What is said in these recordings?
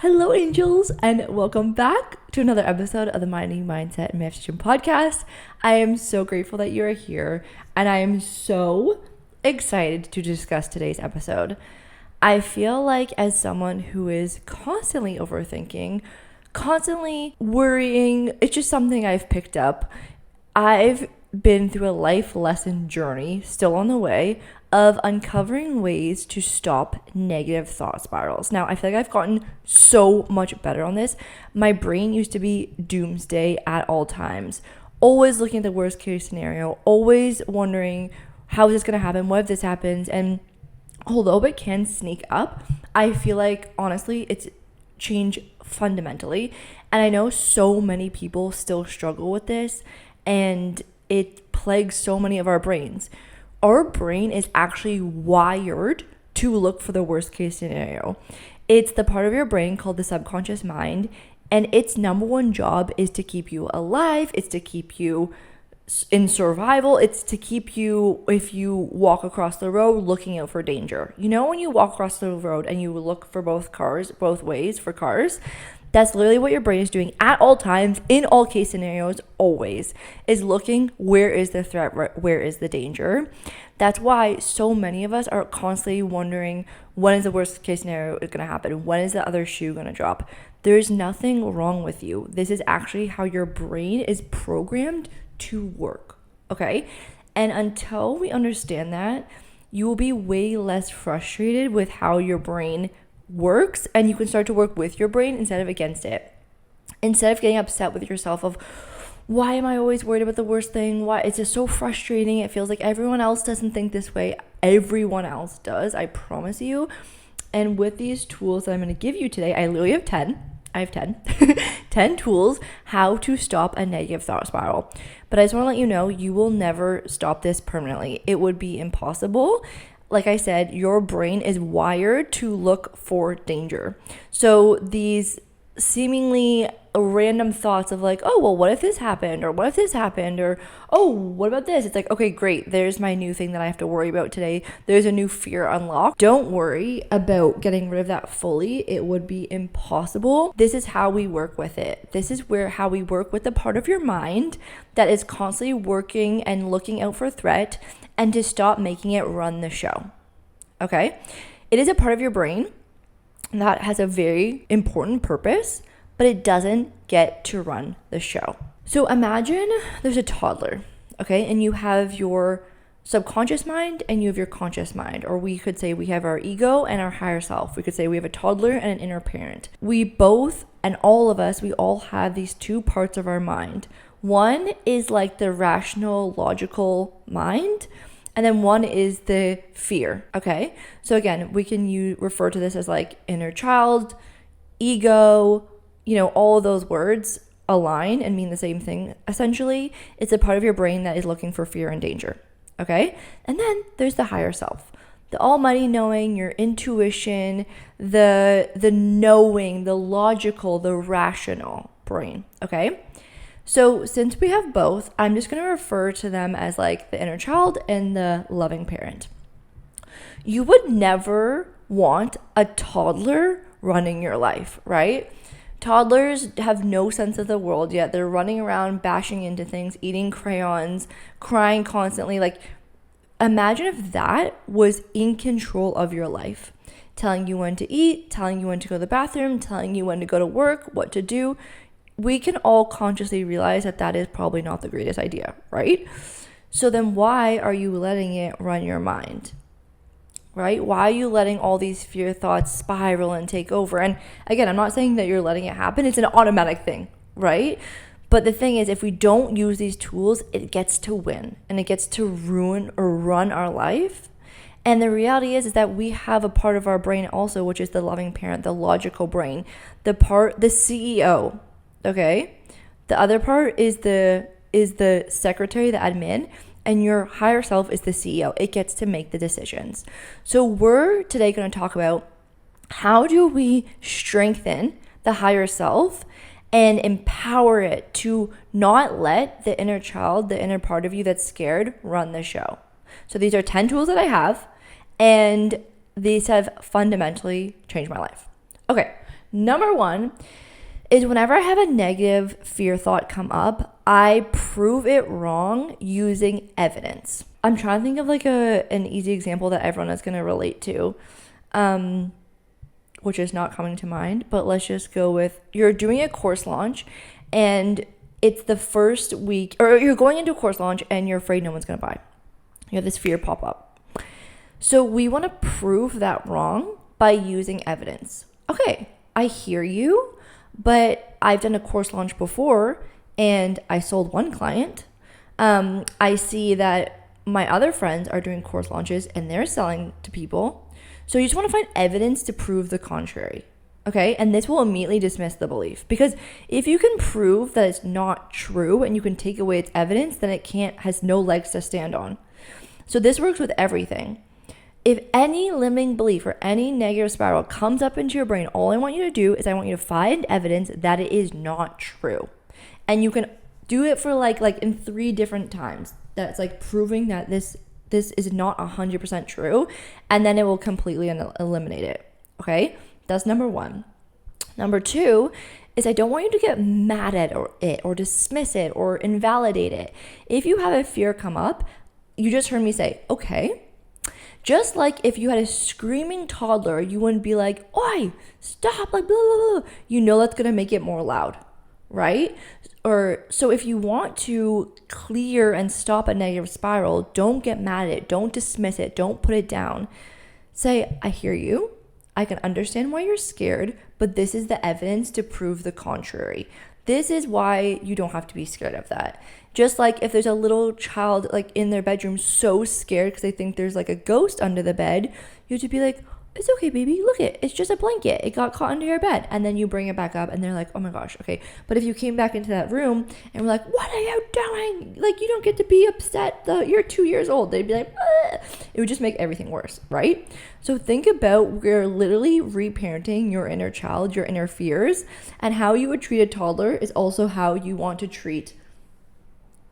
Hello, angels, and welcome back to another episode of the Mining Mindset and Manifestation podcast. I am so grateful that you are here, and I am so excited to discuss today's episode. I feel like, as someone who is constantly overthinking, constantly worrying, it's just something I've picked up. I've been through a life lesson journey, still on the way, of uncovering ways to stop negative thought spirals. Now, I feel like I've gotten so much better on this. My brain used to be doomsday at all times, always looking at the worst case scenario, always wondering, how is this going to happen? What if this happens? And although it can sneak up, I feel like, honestly, it's changed fundamentally. And I know so many people still struggle with this, and it plagues so many of our brains. Our brain is actually wired to look for the worst case scenario. It's the part of your brain called the subconscious mind, and its number one job is to keep you alive. It's to keep you in survival. It's to keep you, if you walk across the road, looking out for danger. You know, when you walk across the road and you look for both ways for cars, that's literally what your brain is doing at all times, in all case scenarios, always, is looking, where is the threat, where is the danger. That's why so many of us are constantly wondering, when is the worst case scenario going to happen? When is the other shoe going to drop? There's nothing wrong with you. This is actually how your brain is programmed to work, okay? And until we understand that, you will be way less frustrated with how your brain works, and you can start to work with your brain instead of against it. Instead of getting upset with yourself of, why am I always worried about the worst thing? Why? It's just so frustrating. It feels like everyone else doesn't think this way. Everyone else does, I promise you. And with these tools that I'm going to give you today, I literally have 10. I have 10. 10 tools how to stop a negative thought spiral. But I just want to let you know, you will never stop this permanently. It would be impossible. Like I said, your brain is wired to look for danger. So these seemingly random thoughts of like, oh, well, what if this happened? Or what if this happened? Or, oh, what about this? It's like, okay, great. There's my new thing that I have to worry about today. There's a new fear unlocked. Don't worry about getting rid of that fully. It would be impossible. This is how we work with it. This is how we work with the part of your mind that is constantly working and looking out for threat, and to stop making it run the show. Okay? It is a part of your brain that has a very important purpose, but it doesn't get to run the show. So imagine there's a toddler, okay? And you have your subconscious mind and you have your conscious mind. Or we could say we have our ego and our higher self. We could say we have a toddler and an inner parent. We both, and all of us, we all have these two parts of our mind. One is like the rational, logical mind, and then one is the fear, okay? So again, we can refer to this as like inner child, ego, all of those words align and mean the same thing. Essentially, it's a part of your brain that is looking for fear and danger, okay? And then there's the higher self, the almighty knowing, your intuition, the knowing, the logical, the rational brain, okay? So since we have both, I'm just going to refer to them as like the inner child and the loving parent. You would never want a toddler running your life, right? Toddlers have no sense of the world yet. They're running around, bashing into things, eating crayons, crying constantly. Like, imagine if that was in control of your life, telling you when to eat, telling you when to go to the bathroom, telling you when to go to work, what to do. We can all consciously realize that that is probably not the greatest idea, right? So then why are you letting it run your mind, right? Why are you letting all these fear thoughts spiral and take over? And again, I'm not saying that you're letting it happen. It's an automatic thing, right? But the thing is, if we don't use these tools, it gets to win and it gets to ruin or run our life. And the reality is that we have a part of our brain also, which is the loving parent, the logical brain, the CEO. Okay, the other part is the secretary, the admin, and your higher self is the CEO. It gets to make the decisions. So we're today going to talk about, how do we strengthen the higher self and empower it to not let the inner child, the inner part of you that's scared, run the show. So these are 10 tools that I have, and these have fundamentally changed my life. Okay, Number one is whenever I have a negative fear thought come up, I prove it wrong using evidence. I'm trying to think of like an easy example that everyone is going to relate to, which is not coming to mind, but let's just go with, you're doing a course launch and it's the first week, or you're going into a course launch and you're afraid no one's going to buy. You have this fear pop up. So we want to prove that wrong by using evidence. Okay, I hear you, but I've done a course launch before and I sold one client. I see that my other friends are doing course launches and they're selling to people. So you just want to find evidence to prove the contrary. Okay, and this will immediately dismiss the belief, because if you can prove that it's not true and you can take away its evidence, then it has no legs to stand on. So this works with everything. If any limiting belief or any negative spiral comes up into your brain, all I want you to do is I want you to find evidence that it is not true. And you can do it for like in 3 different times. That's like proving that this is not 100% true, and then it will completely eliminate it. Okay? That's number 1. Number 2 is I don't want you to get mad at it or dismiss it or invalidate it. If you have a fear come up, you just heard me say, okay. Just like if you had a screaming toddler, you wouldn't be like, oi, stop, like blah, blah, blah. You know that's going to make it more loud, right? Or so if you want to clear and stop a negative spiral, don't get mad at it. Don't dismiss it. Don't put it down. Say, I hear you. I can understand why you're scared, but this is the evidence to prove the contrary. This is why you don't have to be scared of that. Just like if there's a little child like in their bedroom so scared because they think there's like a ghost under the bed, you have to be like, it's okay, baby, look it's just a blanket. It got caught under your bed. And then you bring it back up and they're like, oh my gosh, okay. But if you came back into that room and were like, what are you doing? Like, you don't get to be upset. You're 2 years old. They'd be like, ugh. It would just make everything worse, right? So think about where literally reparenting your inner child, your inner fears, and how you would treat a toddler is also how you want to treat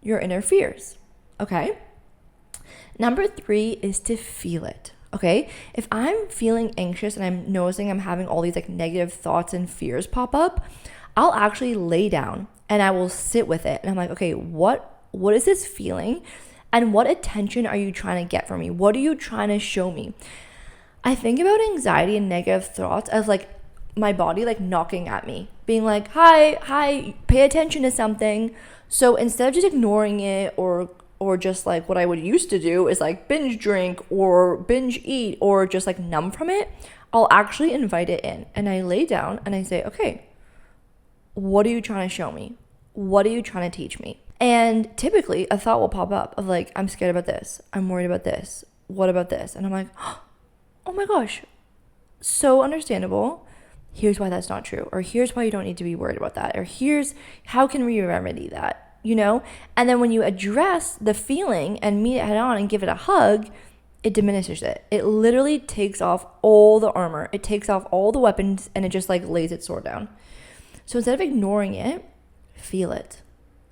your inner fears, okay? Number 3 is to feel it. Okay, if I'm feeling anxious and I'm noticing I'm having all these like negative thoughts and fears pop up, I'll actually lay down and I will sit with it. And I'm like, okay, what is this feeling? And what attention are you trying to get from me? What are you trying to show me? I think about anxiety and negative thoughts as like my body like knocking at me, being like, hi, pay attention to something. So instead of just ignoring it or just like what I would used to do is like binge drink or binge eat or just like numb from it, I'll actually invite it in. And I lay down and I say, okay, what are you trying to show me? What are you trying to teach me? And typically a thought will pop up of like, I'm scared about this. I'm worried about this. What about this? And I'm like, oh my gosh, so understandable. Here's why that's not true. Or here's why you don't need to be worried about that. Or here's how can we remedy that? You know, and then when you address the feeling and meet it head on and give it a hug, it diminishes it. It literally takes off all the armor. It takes off all the weapons and it just like lays its sword down. So instead of ignoring it, feel it.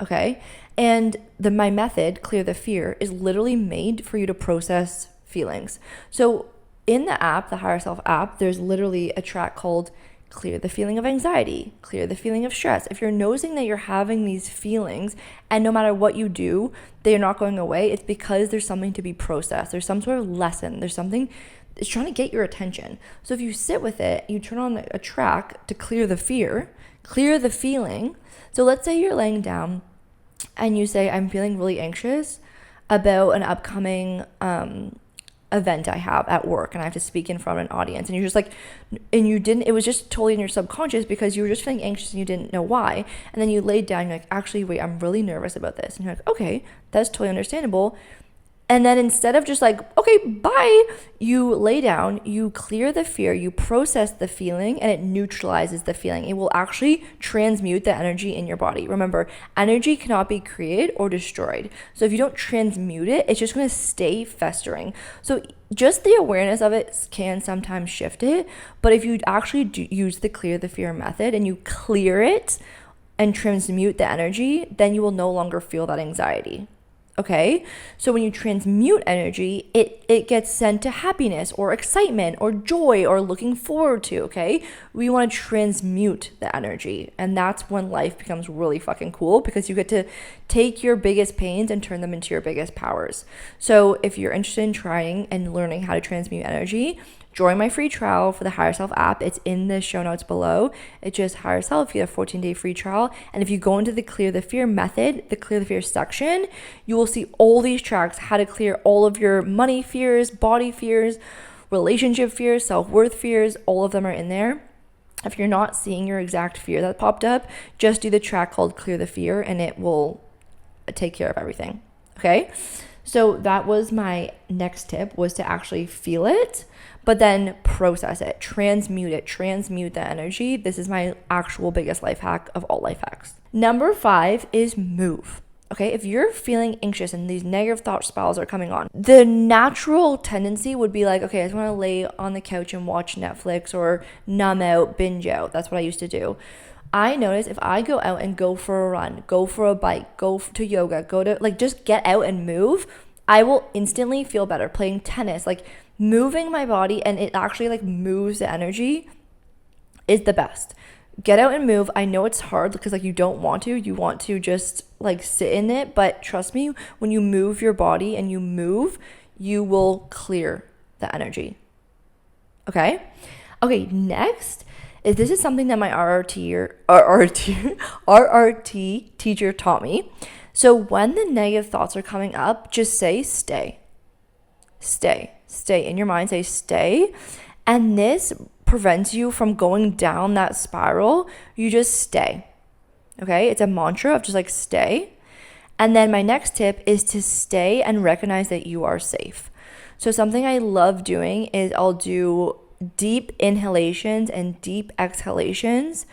Okay. And my method, Clear the Fear, is literally made for you to process feelings. So in the app, the Higher Self app, there's literally a track called Clear the Feeling of Anxiety, Clear the Feeling of Stress. If you're noticing that you're having these feelings and no matter what you do, they're not going away, it's because there's something to be processed. There's some sort of lesson. There's something that's trying to get your attention. So if you sit with it, you turn on a track to clear the fear, clear the feeling. So let's say you're laying down and you say, I'm feeling really anxious about an upcoming event I have at work and I have to speak in front of an audience, and you're just like, and you didn't, it was just totally in your subconscious because you were just feeling anxious and you didn't know why. And then you laid down, you're like, actually, wait, I'm really nervous about this. And you're like, okay, that's totally understandable. And then instead of just like, okay, bye, you lay down, you clear the fear, you process the feeling, and it neutralizes the feeling. It will actually transmute the energy in your body. Remember, energy cannot be created or destroyed. So if you don't transmute it, it's just going to stay festering. So just the awareness of it can sometimes shift it. But if you actually use the Clear the Fear method and you clear it and transmute the energy, then you will no longer feel that anxiety. Okay, so when you transmute energy, it gets sent to happiness or excitement or joy or looking forward to. Okay, we want to transmute the energy, and that's when life becomes really fucking cool, because you get to take your biggest pains and turn them into your biggest powers. So if you're interested in trying and learning how to transmute energy, join my free trial for the Higher Self app. It's in the show notes below. It's just Higher Self. You have a 14-day free trial. And if you go into the Clear the Fear method, the Clear the Fear section, you will see all these tracks, how to clear all of your money fears, body fears, relationship fears, self-worth fears. All of them are in there. If you're not seeing your exact fear that popped up, just do the track called Clear the Fear and it will take care of everything. Okay? So that was my next tip, was to actually feel it, but then process it, transmute the energy. This is my actual biggest life hack of all life hacks. Number 5 is move. Okay, if you're feeling anxious and these negative thought spirals are coming on, the natural tendency would be like, okay, I just want to lay on the couch and watch Netflix or numb out, binge out. That's what I used to do. I notice if I go out and go for a run, go for a bike, go to yoga, go to just get out and move, I will instantly feel better. Playing tennis, moving my body, and it actually moves the energy, is the best. Get out and move. I know it's hard because you don't want to. You want to just sit in it, but trust me, when you move your body and you move, you will clear the energy. Okay, next this is something that my RRT teacher taught me. So when the negative thoughts are coming up, just say stay in your mind, say stay. And this prevents you from going down that spiral. You just stay. Okay, it's a mantra of just stay. And then my next tip is to stay and recognize that you are safe. So something I love doing is I'll do deep inhalations and deep exhalations,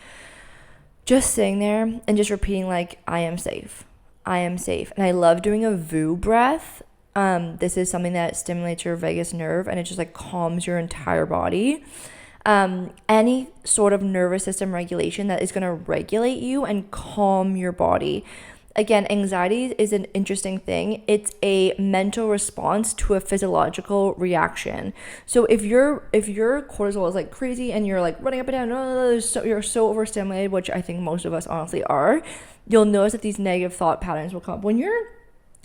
just sitting there and just repeating I am safe. And I love doing a VU breath. This is something that stimulates your vagus nerve, and it just calms your entire body. Any sort of nervous system regulation that is going to regulate you and calm your body. Again, anxiety is an interesting thing. It's a mental response to a physiological reaction. So if your cortisol is crazy and you're running up and down, you're so overstimulated, which I think most of us honestly are, you'll notice that these negative thought patterns will come up. When you're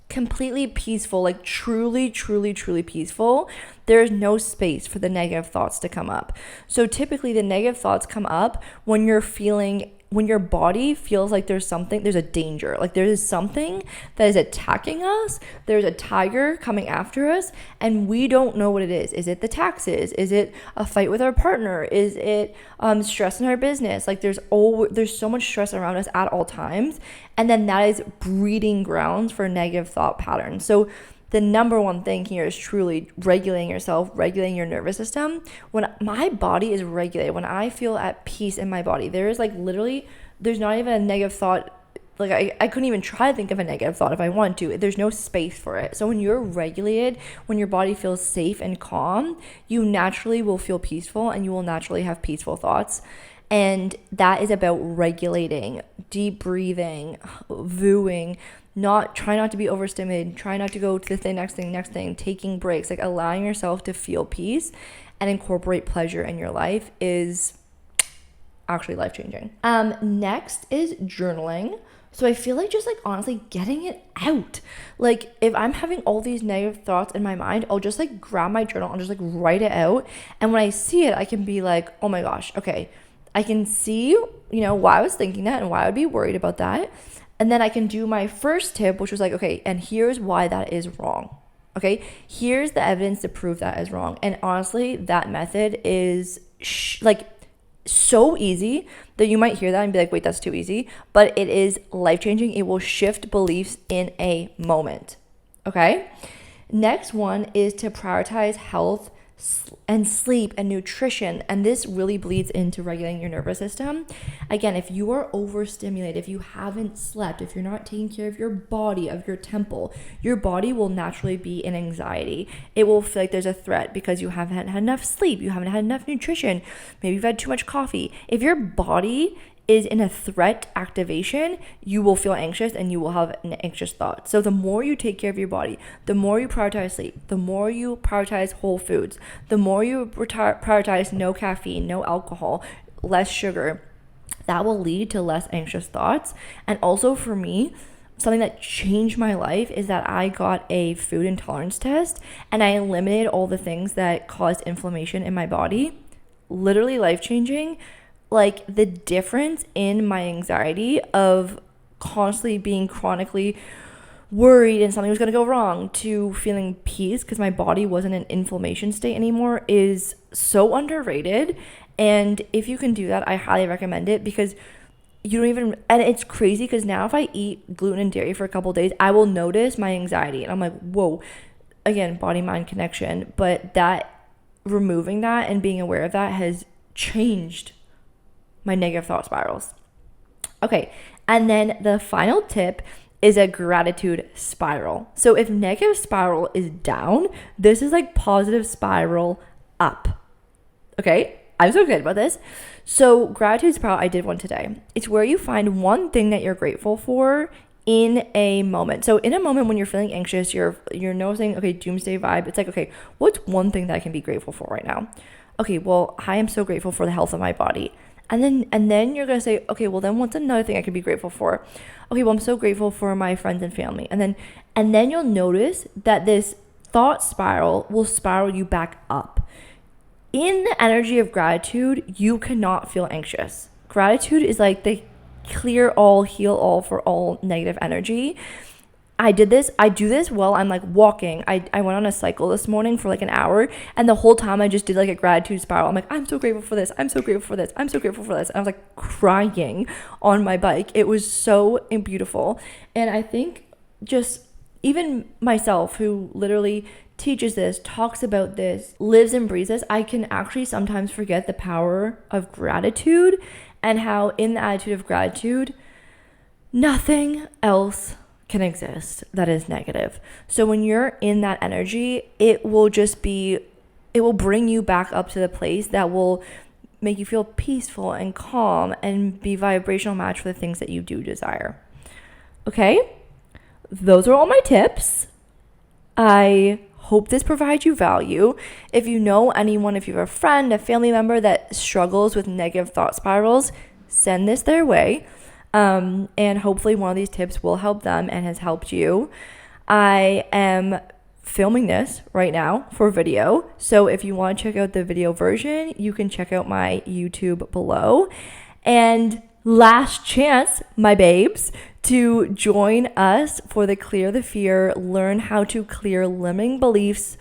completely peaceful, truly peaceful, there's no space for the negative thoughts to come up. So typically the negative thoughts come up when your body feels there's a danger, there's something that is attacking us, there's a tiger coming after us, and we don't know what it is. Is it the taxes? Is it a fight with our partner? Is it stress in our business? There's so much stress around us at all times, and then that is breeding grounds for negative thought patterns. So the number one thing here is truly regulating yourself, regulating your nervous system. When my body is regulated, when I feel at peace in my body, there is literally, there's not even a negative thought. I couldn't even try to think of a negative thought if I wanted to. There's no space for it. So when you're regulated, when your body feels safe and calm, you naturally will feel peaceful and you will naturally have peaceful thoughts. And that is about regulating, deep breathing, VUing, try not to be overstimulated, try not to go to the next thing, taking breaks, allowing yourself to feel peace and incorporate pleasure in your life is actually life-changing. Next is journaling. So I feel just honestly getting it out. If I'm having all these negative thoughts in my mind, I'll just grab my journal and just write it out. And when I see it, I can be oh my gosh, okay, I can see, why I was thinking that and why I would be worried about that. And then I can do my first tip, which was okay, and here's why that is wrong. Okay, here's the evidence to prove that is wrong. And honestly, that method is so easy that you might hear that and be wait, that's too easy. But it is life-changing. It will shift beliefs in a moment. Okay, next one is to prioritize health and sleep and nutrition, and this really bleeds into regulating your nervous system. Again, if you are overstimulated, if you haven't slept, if you're not taking care of your body, of your temple, your body will naturally be in anxiety. It will feel there's a threat because you haven't had enough sleep, you haven't had enough nutrition, maybe you've had too much coffee. If your body is in a threat activation, you will feel anxious and you will have an anxious thought. So the more you take care of your body, the more you prioritize sleep, the more you prioritize whole foods, the more you prioritize no caffeine, no alcohol, less sugar, that will lead to less anxious thoughts. And also for me, something that changed my life is that I got a food intolerance test and I eliminated all the things that caused inflammation in my body. Literally life-changing. Like the difference in my anxiety of constantly being chronically worried and something was going to go wrong to feeling peace because my body wasn't in inflammation state anymore is so underrated. And if you can do that, I highly recommend it, because you don't even, and it's crazy because now if I eat gluten and dairy for a couple of days, I will notice my anxiety and I'm like, whoa, again, body mind connection. But that, removing that and being aware of that has changed my negative thought spirals. Okay, and then the final tip is a gratitude spiral. So if negative spiral is down, this is like positive spiral up. Okay, I'm so excited about this. So gratitude spiral, I did one today. It's where you find one thing that you're grateful for in a moment. So in a moment when you're feeling anxious, you're noticing, okay, doomsday vibe. It's like, okay, what's one thing that I can be grateful for right now? Okay, well, I am so grateful for the health of my body. And then you're going to say, okay, well then what's another thing I can be grateful for? Okay, well, I'm so grateful for my friends and family. And then you'll notice that this thought spiral will spiral you back up. In the energy of gratitude, you cannot feel anxious. Gratitude is like the clear all, heal all for all negative energy. I do this while I'm like walking. I went on a cycle this morning for like an hour, and the whole time I just did like a gratitude spiral. I'm like, I'm so grateful for this. I'm so grateful for this. I'm so grateful for this. And I was like crying on my bike. It was so beautiful. And I think just even myself, who literally teaches this, talks about this, lives and breathes this, I can actually sometimes forget the power of gratitude and how in the attitude of gratitude, nothing else can exist that is negative. So when you're in that energy, it will bring you back up to the place that will make you feel peaceful and calm and be vibrational match for the things that you do desire. Okay? Those are all my tips. I hope this provides you value. If you know anyone, if you have a friend, a family member that struggles with negative thought spirals, send this their way. And hopefully one of these tips will help them and has helped you. I am filming this right now for video. So if you want to check out the video version, you can check out my YouTube below. And last chance, my babes, to join us for the Clear the Fear, Learn How to Clear Limiting Beliefs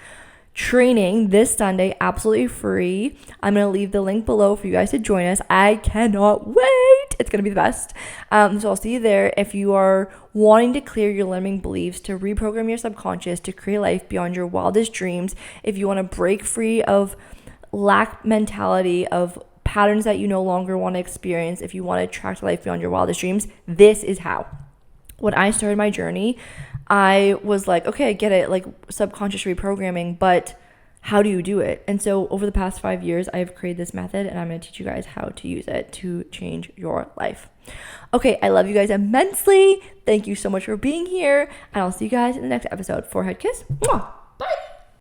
training this Sunday, absolutely free. I'm going to leave the link below for you guys to join us. I cannot wait. It's going to be the best. So I'll see you there. If you are wanting to clear your limiting beliefs, to reprogram your subconscious, to create life beyond your wildest dreams, if you want to break free of lack mentality, of patterns that you no longer want to experience, if you want to attract life beyond your wildest dreams, this is how. When I started my journey, I was like, okay, I get it, like subconscious reprogramming, but how do you do it? And so over the past 5 years, I've created this method, and I'm going to teach you guys how to use it to change your life. Okay, I love you guys immensely. Thank you so much for being here, and I'll see you guys in the next episode. Forehead kiss. Mwah!